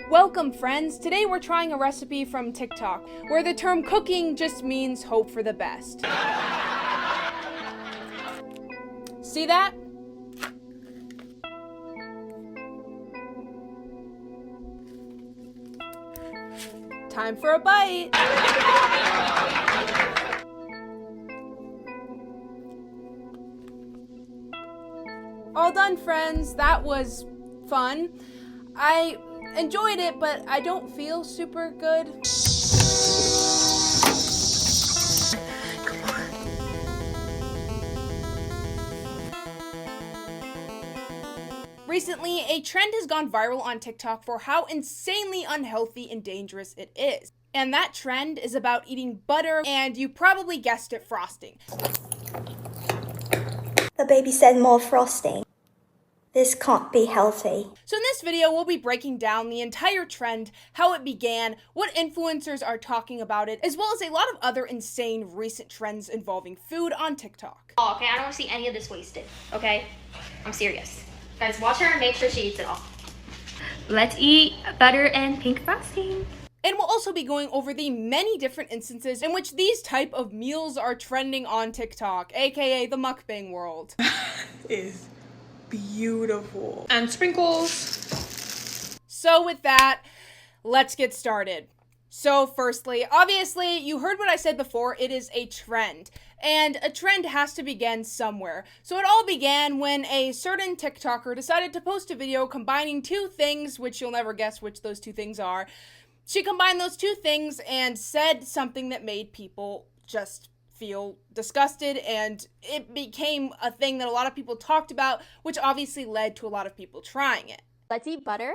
Welcome friends, today we're trying a recipe from TikTok, where the term cooking just means hope for the best. See that? Time for a bite! All done friends, that was fun. I enjoyed it, but I don't feel super good. Come on. Recently, a trend has gone viral on TikTok for how insanely unhealthy and dangerous it is. And that trend is about eating butter, and you probably guessed it, frosting. The baby said more frosting. This can't be healthy. So in this video, we'll be breaking down the entire trend, how it began, what influencers are talking about it, as well as a lot of other insane recent trends involving food on TikTok. Oh, okay, I don't want to see any of this wasted, okay? I'm serious. Guys, watch her and make sure she eats it all. Let's eat butter and pink frosting. And we'll also be going over the many different instances in which these type of meals are trending on TikTok, aka the mukbang world. Is beautiful. And sprinkles. So with that, let's get started. So firstly, obviously, you heard what I said before, it is a trend. And a trend has to begin somewhere. So it all began when a certain TikToker decided to post a video combining two things, which you'll never guess which those two things are. She combined those two things and said something that made people just feel disgusted, and it became a thing that a lot of people talked about, which obviously led to a lot of people trying it. Let's eat butter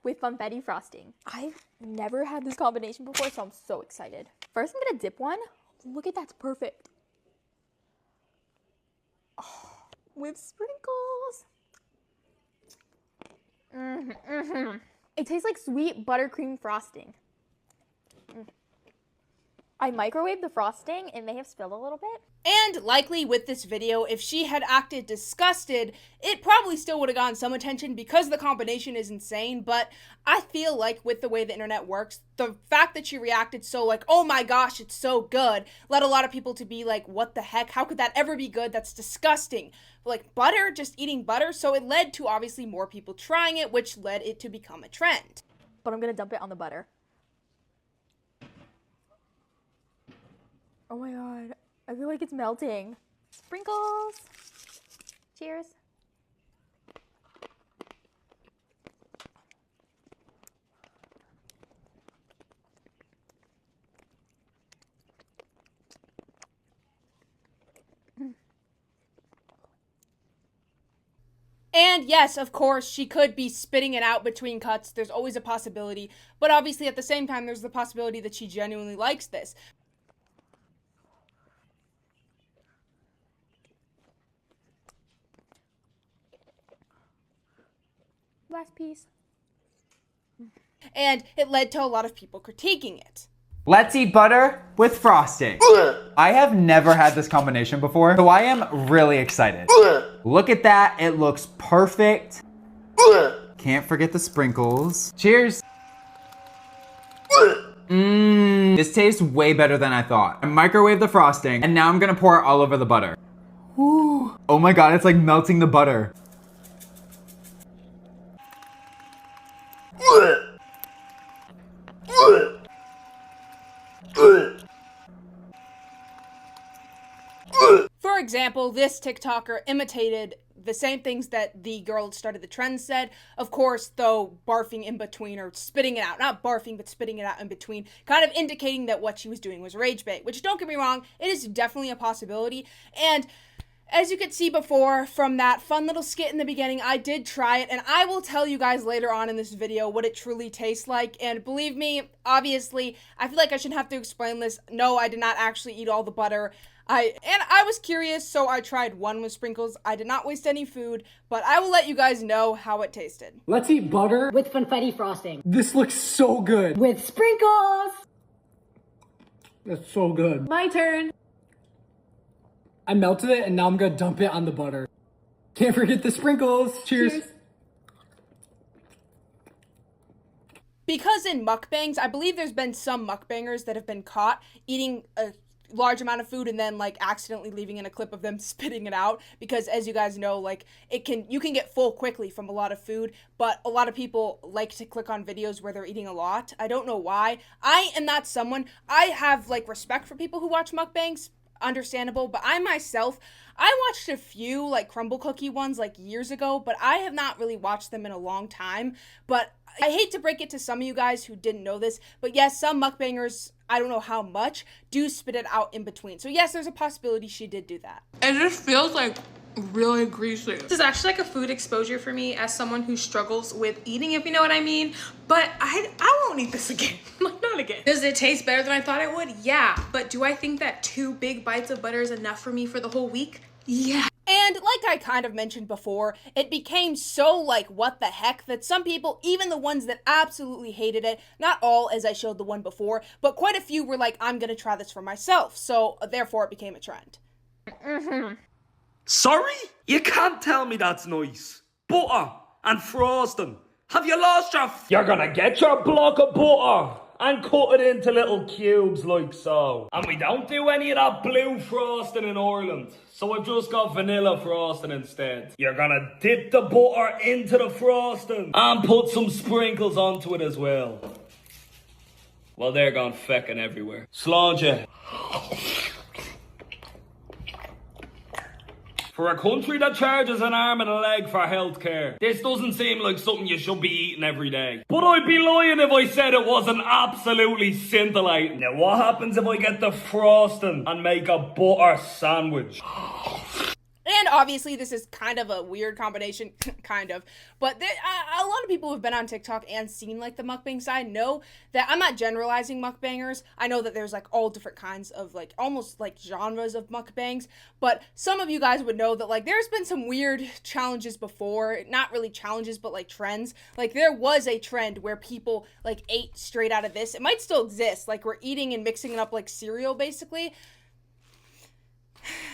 with confetti frosting. I've never had this combination before, so I'm so excited. First, I'm gonna dip one. Look at that's perfect. Oh, with sprinkles. It tastes like sweet buttercream frosting. I microwaved the frosting. It may have spilled a little bit. And likely with this video, if she had acted disgusted, it probably still would have gotten some attention because the combination is insane, but I feel like with the way the internet works, the fact that she reacted so like, oh my gosh, it's so good, led a lot of people to be like, what the heck, how could that ever be good? That's disgusting. Like butter, just eating butter, so it led to obviously more people trying it, which led it to become a trend. But I'm gonna dump it on the butter. Oh my god, I feel like it's melting. Sprinkles. Cheers. And yes, of course, she could be spitting it out between cuts. There's always a possibility. But obviously at the same time, there's the possibility that she genuinely likes this. Last piece. And it led to a lot of people critiquing it. Let's eat butter with frosting. I have never had this combination before, so I am really excited. Look at that, it looks perfect. Can't forget the sprinkles. Cheers. This tastes way better than I thought. I microwaved the frosting, and now I'm gonna pour it all over the butter. Ooh. Oh my god, it's like melting the butter. For example, this TikToker imitated the same things that the girl that started the trend said. Of course, though, barfing in between or spitting it out. Not barfing, but spitting it out in between. Kind of indicating that what she was doing was rage bait. Which, don't get me wrong, it is definitely a possibility. And as you could see before from that fun little skit in the beginning, I did try it, and I will tell you guys later on in this video what it truly tastes like. And believe me, obviously, I feel like I shouldn't have to explain this. No, I did not actually eat all the butter. I was curious, so I tried one with sprinkles. I did not waste any food, but I will let you guys know how it tasted. Let's eat butter with confetti frosting. This looks so good. With sprinkles. That's so good. My turn. I melted it and now I'm gonna dump it on the butter. Can't forget the sprinkles. Cheers. Because in mukbangs, I believe there's been some mukbangers that have been caught eating a large amount of food and then like accidentally leaving in a clip of them spitting it out, because as you guys know, like you can get full quickly from a lot of food, but a lot of people like to click on videos where they're eating a lot. I don't know why. I am not someone, I have like respect for people who watch mukbangs, understandable, but I myself, I watched a few like Crumbl cookie ones like years ago, but I have not really watched them in a long time. But I hate to break it to some of you guys who didn't know this, but yes, some mukbangers, I don't know how much, do spit it out in between. So yes, there's a possibility she did do that. It just feels like really greasy. This is actually like a food exposure for me as someone who struggles with eating, if you know what I mean. But I won't eat this again. Like, not again. Does it taste better than I thought it would? Yeah. But do I think that 2 big bites of butter is enough for me for the whole week? Yeah. And like I kind of mentioned before, it became so like what the heck that some people, even the ones that absolutely hated it, not all as I showed the one before, but quite a few were like, I'm gonna try this for myself. So therefore it became a trend. Sorry? You can't tell me that's nice. Butter and frosting. Have you lost your... You're gonna get your block of butter and cut it into little cubes like so. And we don't do any of that blue frosting in Ireland, so I've just got vanilla frosting instead. You're gonna dip the butter into the frosting and put some sprinkles onto it as well. Well, they're gone fecking everywhere. Sláinte. For a country that charges an arm and a leg for healthcare, this doesn't seem like something you should be eating every day. But I'd be lying if I said it wasn't absolutely scintillating. Now what happens if I get the frosting and make a butter sandwich? And obviously this is kind of a weird combination, kind of, but a lot of people who've been on TikTok and seen like the mukbang side know that I'm not generalizing mukbangers. I know that there's like all different kinds of like almost like genres of mukbangs, but some of you guys would know that like there's been some weird challenges before, not really challenges, but like trends. Like there was a trend where people like ate straight out of this. It might still exist, like we're eating and mixing it up like cereal basically.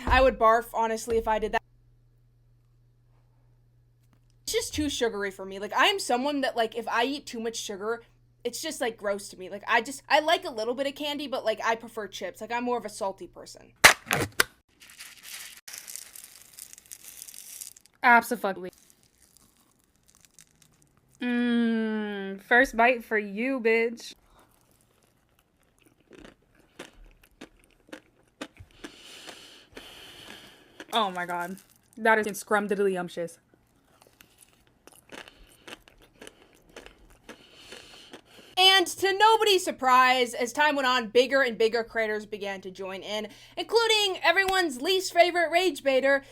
I would barf, honestly, if I did that. It's just too sugary for me. Like, I am someone that, like, if I eat too much sugar, it's just, like, gross to me. Like, I like a little bit of candy, but, like, I prefer chips. Like, I'm more of a salty person. Absolutely. First bite for you, bitch. Oh my god. That is scrumdiddlyumptious. And to nobody's surprise, as time went on, bigger and bigger creators began to join in, including everyone's least favorite rage baiter,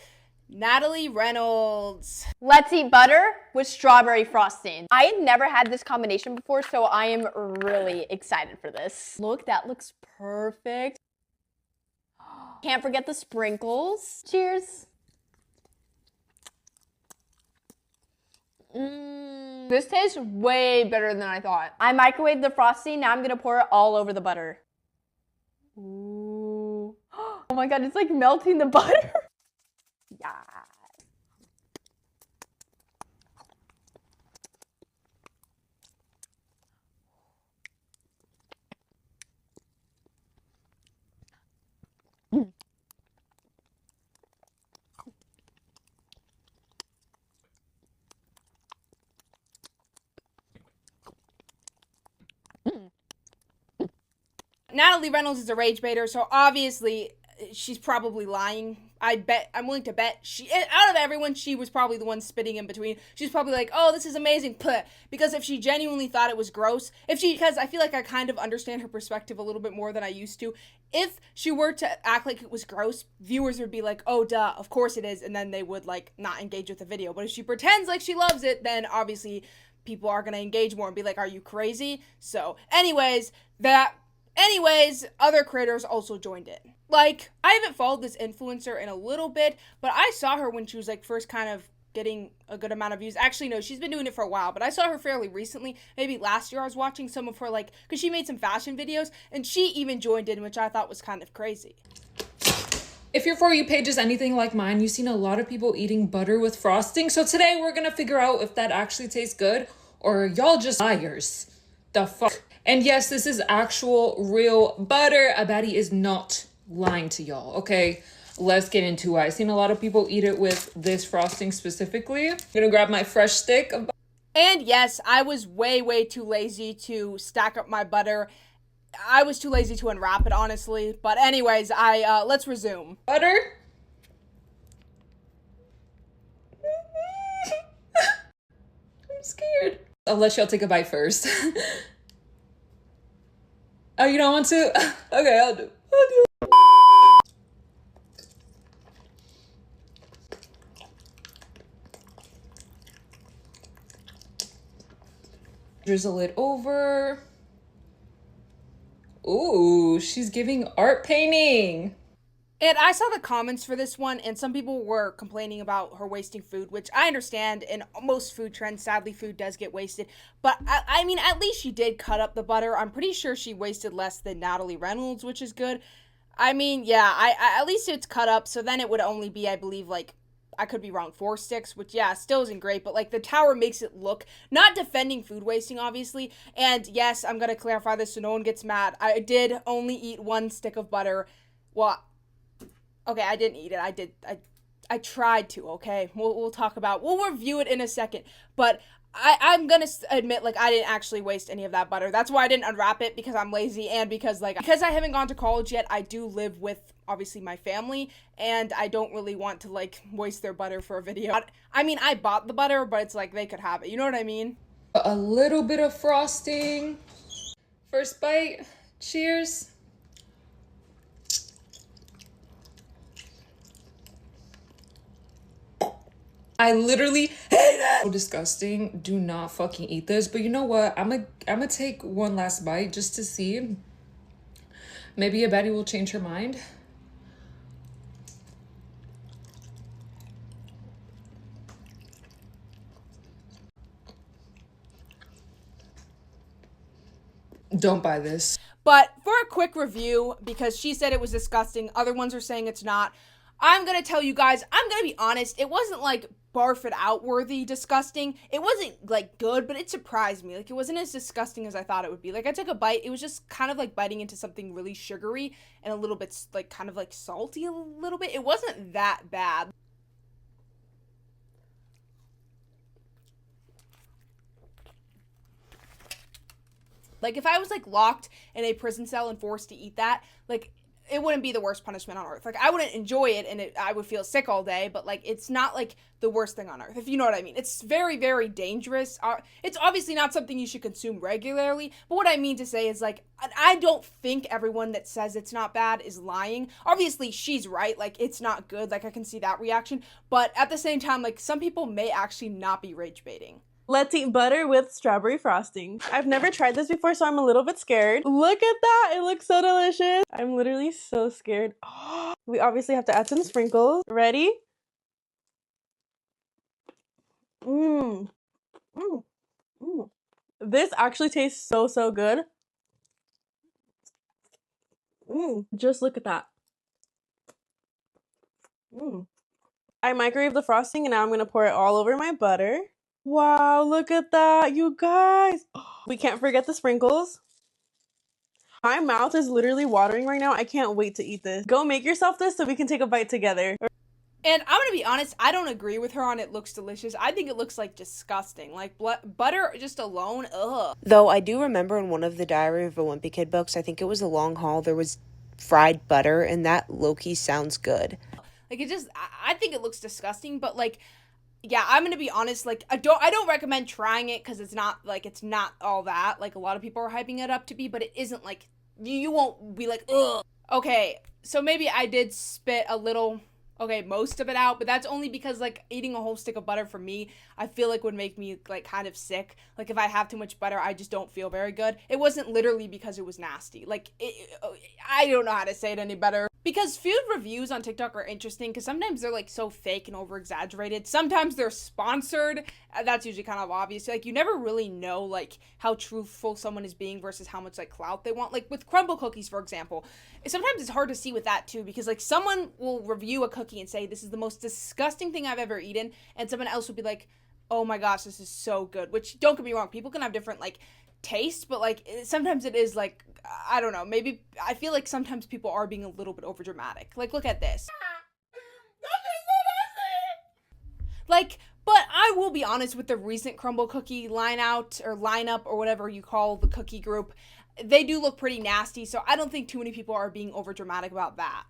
Natalie Reynolds. Let's eat butter with strawberry frosting. I had never had this combination before, so I am really excited for this. Look, that looks perfect. Can't forget the sprinkles. Cheers. This tastes way better than I thought. I microwaved the frosting, now I'm gonna pour it all over the butter. Ooh. Oh my god, it's like melting the butter. Yeah. Natalie Reynolds is a rage baiter, so obviously she's probably lying. I'm willing to bet out of everyone, she was probably the one spitting in between. She's probably like, oh, this is amazing, because if she genuinely thought it was gross, because I feel like I kind of understand her perspective a little bit more than I used to. If she were to act like it was gross, viewers would be like, oh, duh, of course it is, and then they would like not engage with the video. But if she pretends like she loves it, then obviously people are gonna engage more and be like, are you crazy? So anyways, other creators also joined in. Like, I haven't followed this influencer in a little bit, but I saw her when she was, like, first kind of getting a good amount of views. Actually, no, she's been doing it for a while, but I saw her fairly recently. Maybe last year I was watching some of her, like, because she made some fashion videos, and she even joined in, which I thought was kind of crazy. If your For You page is anything like mine, you've seen a lot of people eating butter with frosting. So today we're gonna figure out if that actually tastes good or y'all just liars. The fuck? And yes, this is actual real butter. Abadi is not lying to y'all, okay? Let's get into it. I've seen a lot of people eat it with this frosting specifically. I'm gonna grab my fresh stick of And yes, I was way too lazy to stack up my butter. I was too lazy to unwrap it, honestly. But anyways, let's resume. butter. I'm scared. I'll let y'all take a bite first. Oh, you don't want to? Okay, I'll do. Drizzle it over. Ooh, she's giving art painting. And I saw the comments for this one, and some people were complaining about her wasting food, which I understand. In most food trends, sadly, food does get wasted. But, I mean, at least she did cut up the butter. I'm pretty sure she wasted less than Natalie Reynolds, which is good. I mean, yeah, I at least it's cut up, so then it would only be, I believe, like, I could be wrong, 4 sticks, which, yeah, still isn't great, but, like, the tower makes it look, not defending food wasting, obviously, and, yes, I'm gonna clarify this so no one gets mad. I did only eat 1 stick of butter. Well, okay, I didn't eat it. I tried to, okay? We'll talk about, we'll review it in a second, but I'm gonna admit, like, I didn't actually waste any of that butter. That's why I didn't unwrap it, because I'm lazy, and because I haven't gone to college yet, I do live with, obviously, my family, and I don't really want to, like, waste their butter for a video. I mean, I bought the butter, but it's like, they could have it, you know what I mean? A little bit of frosting. First bite. Cheers. I literally hate it. So disgusting. Do not fucking eat this. But you know what? I'm gonna take one last bite just to see. Maybe a Betty will change her mind. Don't buy this. But for a quick review, because she said it was disgusting, other ones are saying it's not, I'm gonna tell you guys, I'm gonna be honest, it wasn't like barf it out worthy disgusting. It wasn't like good, but it surprised me. Like, it wasn't as disgusting as I thought it would be. Like, I took a bite, it was just kind of like biting into something really sugary and a little bit like kind of like salty a little bit. It wasn't that bad. Like, if I was, like, locked in a prison cell and forced to eat that, like, it wouldn't be the worst punishment on earth. Like, I wouldn't enjoy it, and I would feel sick all day, but, like, it's not, like, the worst thing on earth, if you know what I mean. It's very dangerous. It's obviously not something you should consume regularly, but what I mean to say is, like, I don't think everyone that says it's not bad is lying. Obviously, she's right. Like, it's not good. Like, I can see that reaction, but at the same time, like, some people may actually not be rage baiting. Let's eat butter with strawberry frosting. I've never tried this before, so I'm a little bit scared. Look at that. It looks so delicious. I'm literally so scared. We obviously have to add some sprinkles. Ready? Mmm. Mmm. Mmm. This actually tastes so good. Mmm. Just look at that. Mmm. I microwaved the frosting, and now I'm going to pour it all over my butter. Wow, look at that, you guys. We can't forget the sprinkles. My mouth is literally watering right now. I can't wait to eat this. Go make yourself this so we can take a bite together. And I'm gonna be honest, I don't agree with her on it looks delicious. I think it looks like disgusting. Like butter just alone, ugh. Though I do remember in one of the Diary of a Wimpy Kid books, I think it was The Long Haul, there was fried butter, and that low-key sounds good. Like, it just, I think it looks disgusting, but like, yeah, I'm gonna be honest, like, I don't recommend trying it, because it's not all that, like, a lot of people are hyping it up to be, but it isn't, like, you won't be like, ugh. Okay, so maybe I did spit a little, okay, most of it out, but that's only because, like, eating a whole stick of butter for me, I feel like would make me, like, kind of sick. Like, if I have too much butter, I just don't feel very good. It wasn't literally because it was nasty. Like, I don't know how to say it any better. Because food reviews on TikTok are interesting, because sometimes they're, like, so fake and over-exaggerated. Sometimes they're sponsored. That's usually kind of obvious. Like, you never really know, like, how truthful someone is being versus how much, like, clout they want. Like, with Crumbl cookies, for example, sometimes it's hard to see with that, too, because, like, someone will review a cookie and say, this is the most disgusting thing I've ever eaten, and someone else will be like, oh my gosh, this is so good. Which, don't get me wrong, people can have different, like, taste, but like sometimes it is like, I don't know, maybe I feel like sometimes people are being a little bit over dramatic. Like, look at this. Like, but I will be honest, with the recent Crumbl cookie lineup or whatever you call the cookie group, they do look pretty nasty, so I don't think too many people are being over dramatic about that.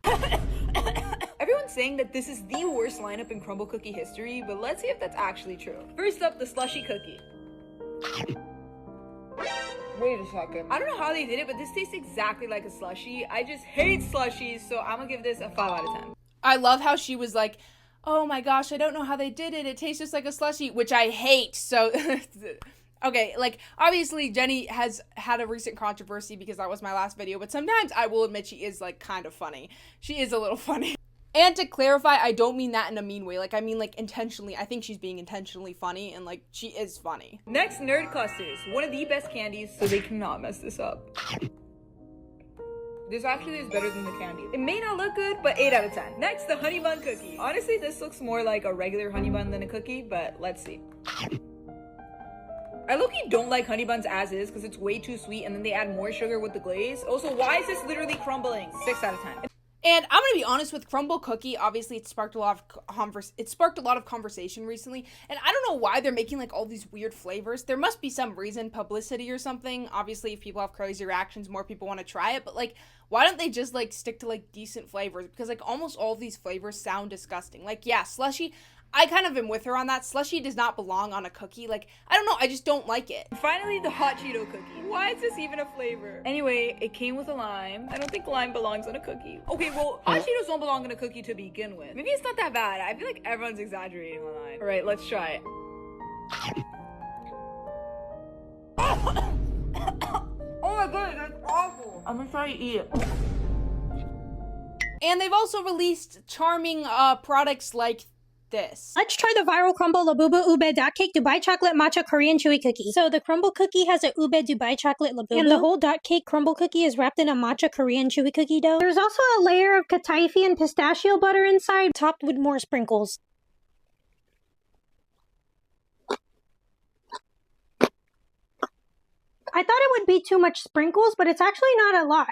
Everyone's saying that this is the worst lineup in Crumbl cookie history, but let's see if that's actually true. First up, the slushy cookie. Wait a second. I don't know how they did it, but this tastes exactly like a slushie. I just hate slushies, so I'm gonna give this a 5 out of 10. I love how she was like, oh my gosh, I don't know how they did it. It tastes just like a slushie, which I hate. So, okay, like, obviously Jenny has had a recent controversy because that was my last video, but sometimes I will admit she is, like, kind of funny. She is a little funny. And to clarify, I don't mean that in a mean way. Like, I mean, like, intentionally. I think she's being intentionally funny, and, like, she is funny. Next, nerd clusters. One of the best candies, so they cannot mess this up. This actually is better than the candy. It may not look good, but 8 out of 10. Next, the honey bun cookie. Honestly, this looks more like a regular honey bun than a cookie, but let's see. I low-key don't like honey buns as is because it's way too sweet and then they add more sugar with the glaze. Also, why is this literally crumbling? 6 out of 10. And I'm gonna be honest, with Crumbl cookie, obviously it sparked a lot of conversation recently, and I don't know why they're making like all these weird flavors. There must be some reason, publicity or something. Obviously, if people have crazy reactions, more people want to try it, but like, why don't they just like stick to like decent flavors? Because like almost all of these flavors sound disgusting. Like, yeah, slushy, I kind of am with her on that. Slushy does not belong on a cookie. Like, I don't know, I just don't like it. Finally, the hot Cheeto cookie. Why is this even a flavor? Anyway, it came with a lime. I don't think lime belongs on a cookie. Okay, well, hot Cheetos don't belong on a cookie to begin with. Maybe it's not that bad. I feel like everyone's exaggerating online. All right, let's try it. Oh my god, that's awful. I'm gonna try to eat it. And they've also released charming products like this. Let's try the viral Crumbl Labubu Ube Dot Cake Dubai Chocolate Matcha Korean Chewy Cookie. So the Crumbl cookie has a Ube Dubai Chocolate Labubu, and the whole dot cake Crumbl cookie is wrapped in a matcha Korean Chewy Cookie dough. There's also a layer of kataifi and pistachio butter inside, topped with more sprinkles. I thought it would be too much sprinkles, but it's actually not a lot.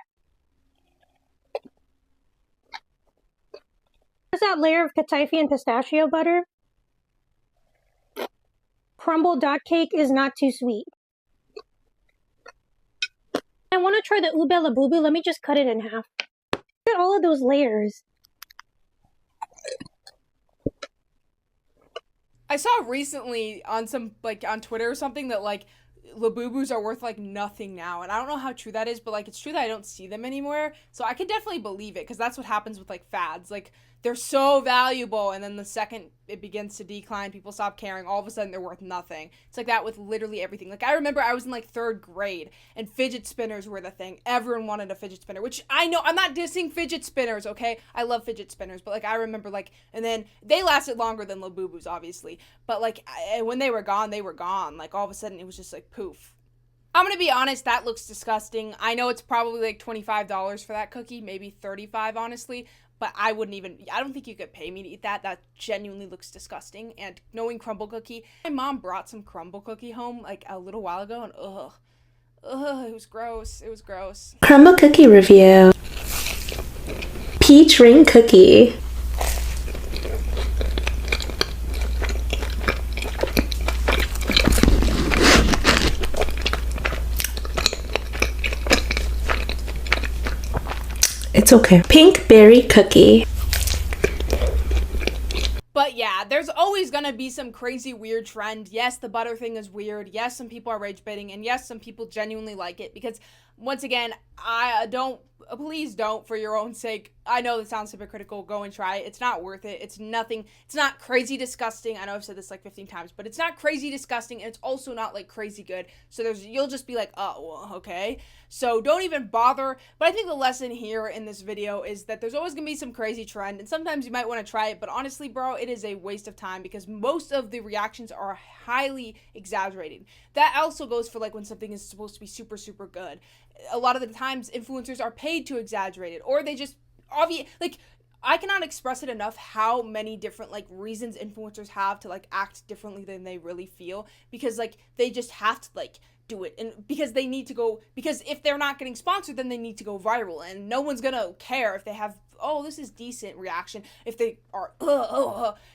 There's that layer of kataifi and pistachio butter. Crumbl dot cake is not too sweet. I want to try the Ube Labubu. Let me just cut it in half. Look at all of those layers. I saw recently on some, like, on Twitter or something that, like, Labubus are worth, like, nothing now. And I don't know how true that is, but, like, it's true that I don't see them anymore. So I could definitely believe it, because that's what happens with, like, fads. Like, they're so valuable, and then the second it begins to decline, people stop caring, all of a sudden they're worth nothing. It's like that with literally everything. Like, I remember I was in, like, 3rd grade, and fidget spinners were the thing. Everyone wanted a fidget spinner, which I know, I'm not dissing fidget spinners, okay? I love fidget spinners, but, like, I remember, like, and then they lasted longer than Labubus, obviously. But, like, when they were gone, they were gone. Like, all of a sudden, it was just, like, poof. I'm gonna be honest, that looks disgusting. I know it's probably, like, $25 for that cookie, maybe $35, honestly. But I don't think you could pay me to eat that. That genuinely looks disgusting. And knowing Crumbl cookie, my mom brought some Crumbl cookie home like a little while ago, and it was gross. It was gross. Crumbl cookie review. Peach ring cookie. It's okay. Pink berry cookie. But yeah, there's always gonna be some crazy weird trend. Yes, the butter thing is weird. Yes, some people are rage baiting, and yes, some people genuinely like it, because once again, please don't, for your own sake. I know this sounds hypocritical. Go and try it. It's not worth it. It's nothing. It's not crazy disgusting. I know I've said this like 15 times, but it's not crazy disgusting, and it's also not like crazy good. So you'll just be like, oh, well, okay. So don't even bother. But I think the lesson here in this video is that there's always gonna be some crazy trend, and sometimes you might want to try it, but honestly, bro, it is a waste of time, because most of the reactions are highly exaggerated. That also goes for like when something is supposed to be super, super good. A lot of the times, influencers are paid to exaggerate it, or they just like, I cannot express it enough how many different like reasons influencers have to like act differently than they really feel, because like they just have to like do it. And because they need to go, because if they're not getting sponsored, then they need to go viral. And no one's gonna care if they have, oh, this is decent reaction. If they are,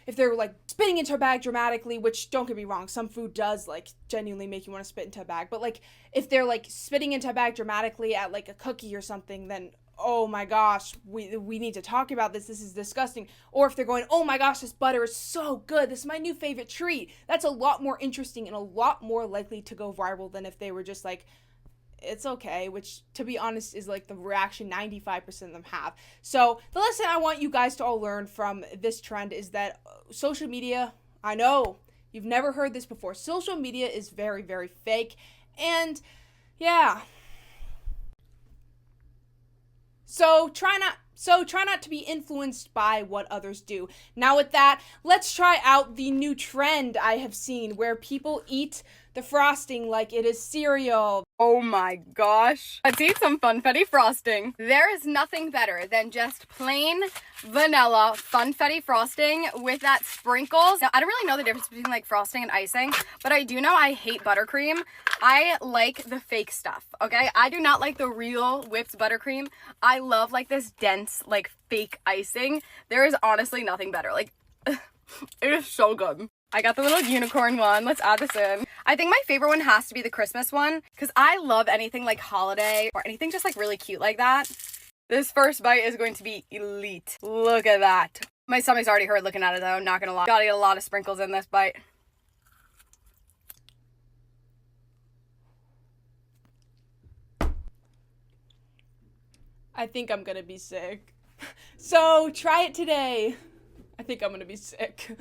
if they're like spitting into a bag dramatically, which don't get me wrong, some food does like genuinely make you want to spit into a bag. But like if they're like spitting into a bag dramatically at like a cookie or something, then oh my gosh, we need to talk about this. This is disgusting. Or if they're going, oh my gosh, this butter is so good. This is my new favorite treat. That's a lot more interesting and a lot more likely to go viral than if they were just like, it's okay, which to be honest is like the reaction 95% of them have. So the lesson I want you guys to all learn from this trend is that social media, I know you've never heard this before. Social media is very, very fake. And yeah. So try not to be influenced by what others do. Now with that, let's try out the new trend I have seen where people eat the frosting like it is cereal. Oh my gosh. Let's eat some funfetti frosting. There is nothing better than just plain vanilla funfetti frosting with that sprinkles. Now, I don't really know the difference between like frosting and icing, but I do know I hate buttercream. I like the fake stuff, okay? I do not like the real whipped buttercream. I love like this dense, like fake icing. There is honestly nothing better. Like, it is so good. I got the little unicorn one. Let's add this in. I think my favorite one has to be the Christmas one because I love anything like holiday or anything just like really cute like that. This first bite is going to be elite. Look at that. My stomach's already hurt looking at it though, not gonna lie. Gotta get a lot of sprinkles in this bite. I think I'm gonna be sick. So try it today. I think I'm gonna be sick.